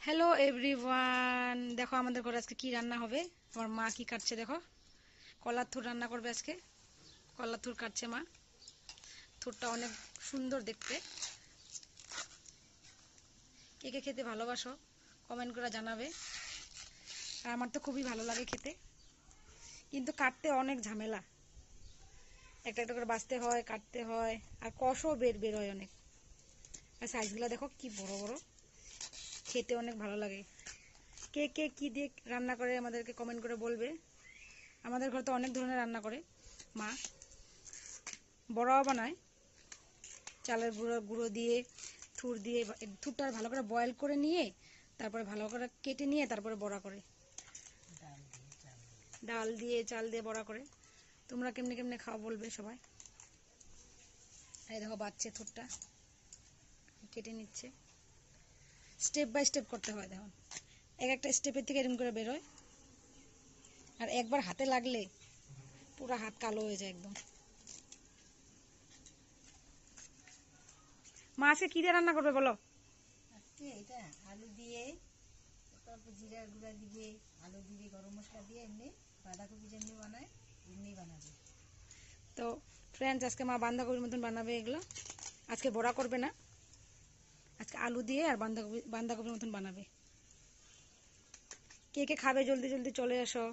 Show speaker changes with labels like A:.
A: Hello everyone, দেখো আমাদের ঘরে আজকে কি রান্না হবে। আমার মা কি কাটছে দেখো, কলার থুর রান্না করবে আজকে। কলার থুর কাটছে মা। থুরটা অনেক সুন্দর দেখতে। কে কে খেতে ভালোবাসো কমেন্ট করে জানাবে। আর আমার তো খুবই ভালো লাগে খেতে, কিন্তু কাটতে অনেক ঝামেলা। একটা একটা করে বাছতে হয়, কাটতে হয়, আর কষও বের হয় অনেক। আর সাইজগুলো দেখো কি বড় বড়, খেতে অনেক ভালো লাগে। কে কে কী দিয়ে রান্না করে আমাদেরকে কমেন্ট করে বলবে। আমাদের ঘরে তো অনেক ধরনের রান্না করে মা। বড়াও বানায়, চালের গুঁড়ো দিয়ে, থুর দিয়ে। থুরটা ভালো করে বয়েল করে নিয়ে তারপরে ভালো করে কেটে নিয়ে তারপরে বড়া করে, ডাল দিয়ে চাল দিয়ে বড়া করে। তোমরা কেমনে কেমনে খাও বলবে সবাই। এই দেখো বাচ্চা থুরটা কেটে নিচ্ছে, স্টেপ বাই স্টেপ করতে হয়। দেখুন এক একটা স্টেপের থেকে এরকম করে বেরোয়, আর একবার হাতে লাগলে পুরো হাত কালো হয়ে যায় একদম। মা আজকে কি দিয়ে রান্না করবে বলো।
B: আজকে এটা আলু দিয়ে, তারপর জিরা গুঁড়া দিয়ে, আলু দিয়ে, গরম মশলা দিয়ে এমনি বাঁধাকপি যেমনি বানায় এমনি বানাবে।
A: তো ফ্রেন্ডস, আজকে মা বাঁধাকপির মতন বানাবে এগুলো। আজকে বড়া করবে না, আজকে আলু দিয়ে আর বাঁধাকপির মতন বানাবে। কে কে খাবে জলদি জলদি চলে আসো।